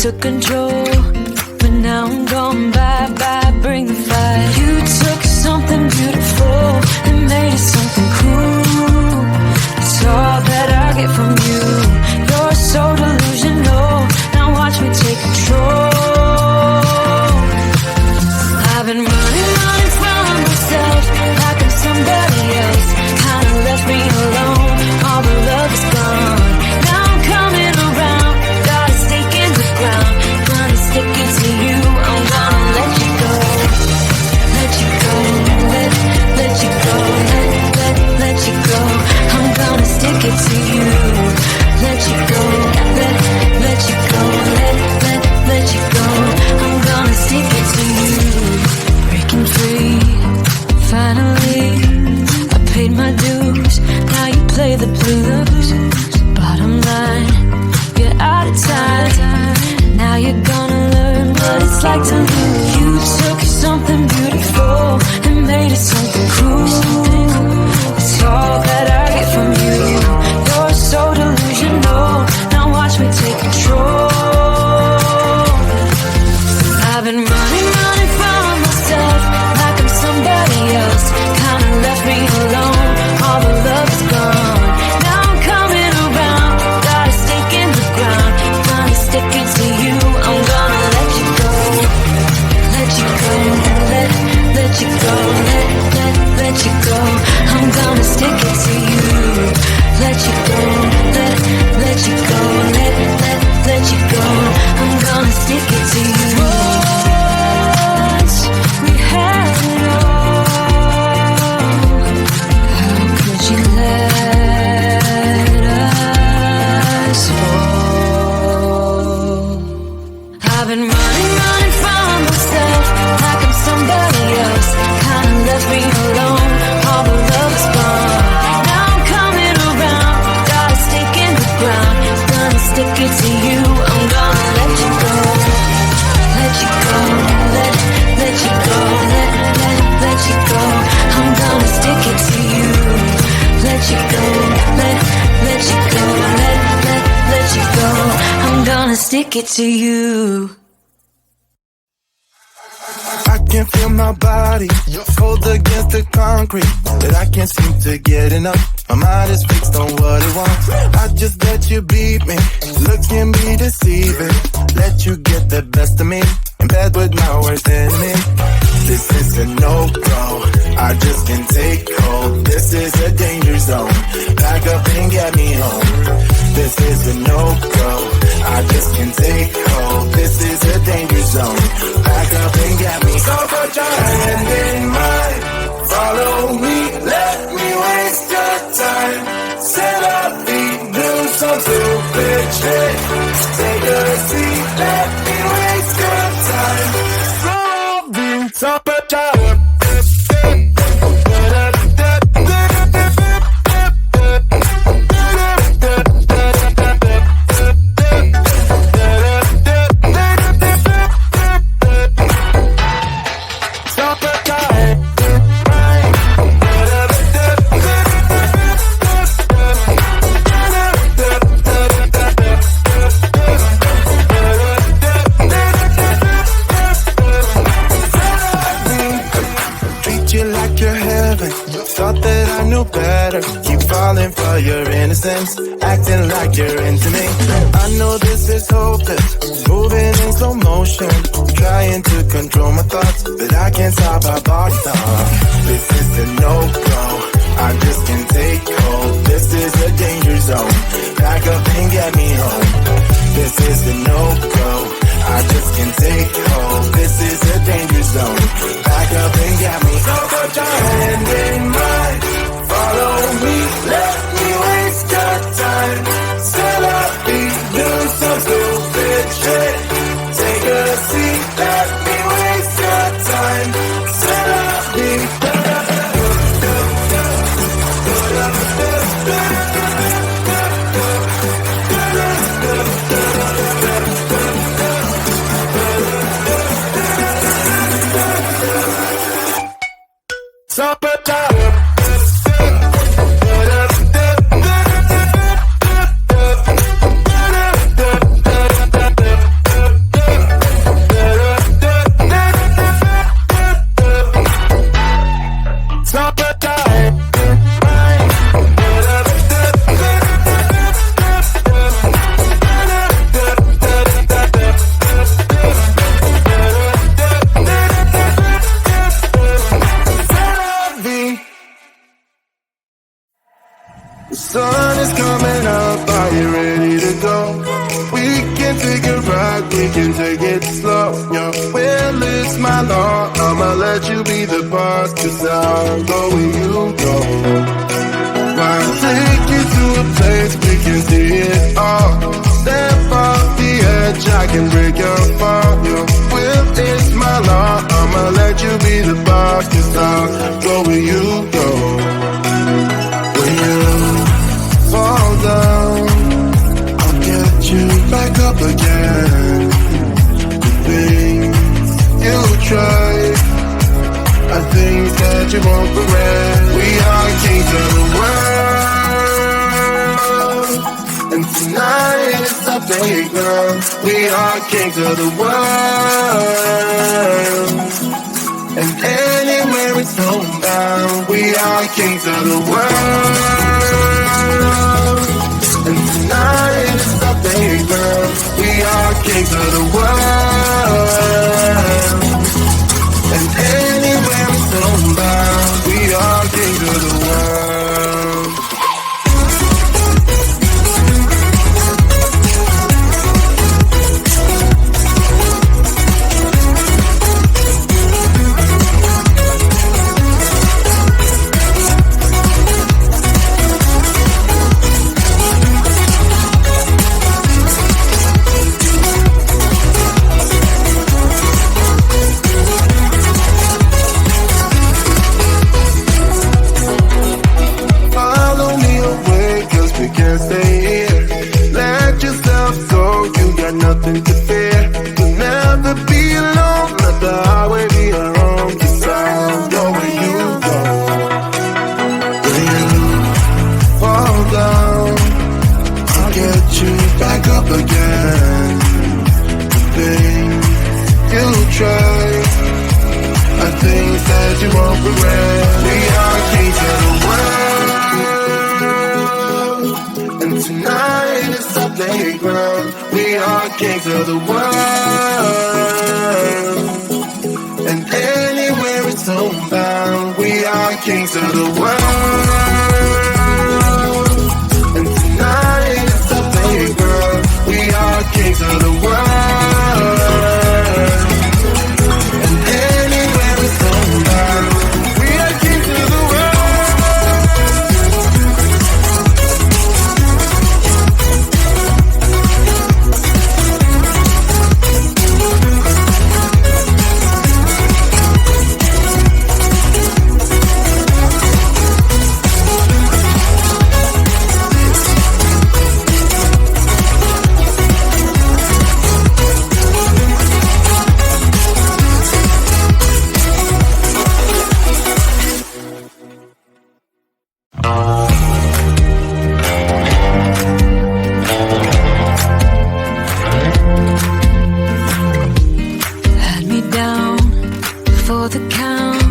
took control, but now I'm gone bye-bye, bring the fire. You took something beautiful and made it something cool. It's all that I get from you. You're so delusional, now watch me take control. I've been running from myself like I'm somebody else. Kinda left me alone, all the love is gone. Now I'm coming around, got a stake in the ground. Gonna stick it to you, I'm gonna let you go. Let you go, let you go, let you go. I'm gonna stick it to you. Let you go, let you go, let you go. I'm gonna stick it to you. Breaking free, finally I paid my dues, now you play the blues. Bottom line, you're out of time, now you're gonna learn what it's like to lose. You took something beautiful and made it something cruel. It's all that I get from you. You're so delusional, now watch me take control. I've been running from myself like I'm somebody else. Kinda left me alone, all the love is gone. Now I'm coming around, got a stake in the ground. Gonna stick it to you, I'm gonna let you go. Let you go, let you go, let you go. I'm gonna stick it to you. Let you go, let you go, let you go. I'm gonna stick it to you. Once we had it all, how could you let us fall? I've been running from myself like I'm somebody else. Kinda left me alone, all the love is gone. Now I'm coming around, got a stake in the ground. Gonna stick it to you, I'm gonna let you go. Let you go, let you go, let you go. I'm gonna stick it to you. Let you go, let you go, let you go. I'm gonna stick it to you. I can feel my body cold against the concrete, but I can't seem to get enough. My mind is fixed on what it wants. I just let you beat me, look at me deceiving. Let you get the best of me, in bed with my worst enemy. This is a no-go, I just can't take hold. This is a danger zone, back up and get me home. This is a no-go, I just can't take hold. This is a danger zone, back up and get me. So put your hand in mine, follow me, let me waste your time. Set up feet, do some stupid shit. Take a seat, let me waste your time. So put your for your innocence, acting like you're into me. I know this is hopeless, moving in slow motion, trying to control my thoughts, but I can't stop our body talk. This is a no-go, I just can't take hold. This is a danger zone, back up and get me home. This is a no-go, I just can't take hold. This is a danger zone, back up and get me. So put your hand in mine, follow me, let me waste your time. Set up feet, do some stupid shit. Take a seat, let me waste your time. Set up feet. let you be the boss, 'cause I'll go where you go. I'll take you to a place we can see it all. Step off the edge, I can break your fall. Your will is my law. I'ma let you be the boss, 'cause I'll go where you go. When you fall down, I'll get you back up again. The things you tried are things that you won't regret. We are kings of the world, and tonight is our playground. We are kings of the world, and anywhere it's homebound. We are kings of the world, and tonight is our playground. We are kings of the world, and anywhere it's homebound. We are kings of the world. Nothing to fear. You'll never be alone. Let the highway be your home. 'Cause I'll go where you go. When you fall down, I'll get you back up again. The things you try are things that you won't regret. We are kings of the world, and tonight is our playground. We are kings of the world, and anywhere it's homebound. We are kings of the world, and tonight it's our playground. We are kings of the world, and anywhere it's homebound. We are kings of the world. Had me down for the count.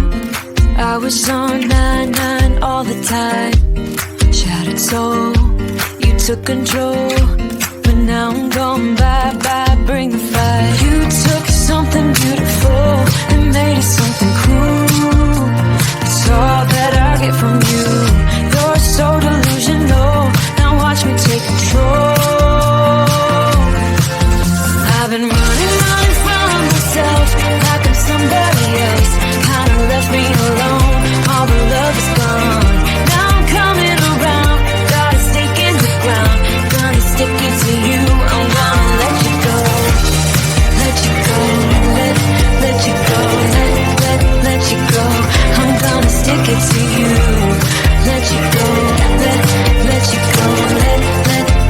I was on 9-9 all the time. Shattered soul, you took control. But now I'm gone, bye-bye, bring the fire. You took something beautiful and made it something cruel. It's all that I get from you. You're so delusional. Now watch me take control. I've been running from myself like I'm somebody else. Kinda left me alone. All the love is gone. Now I'm coming around. Got a stake in the ground. Gonna stick it to you. I'm gonna let you go. Let you go. Let you go. Let you go. I'm gonna stick it to you. Let you go. Let you go.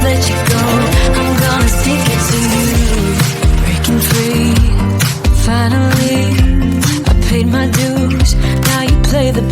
Let you go. I'm gonna stick it to you. Breaking free. Finally, I paid my dues. Now you play the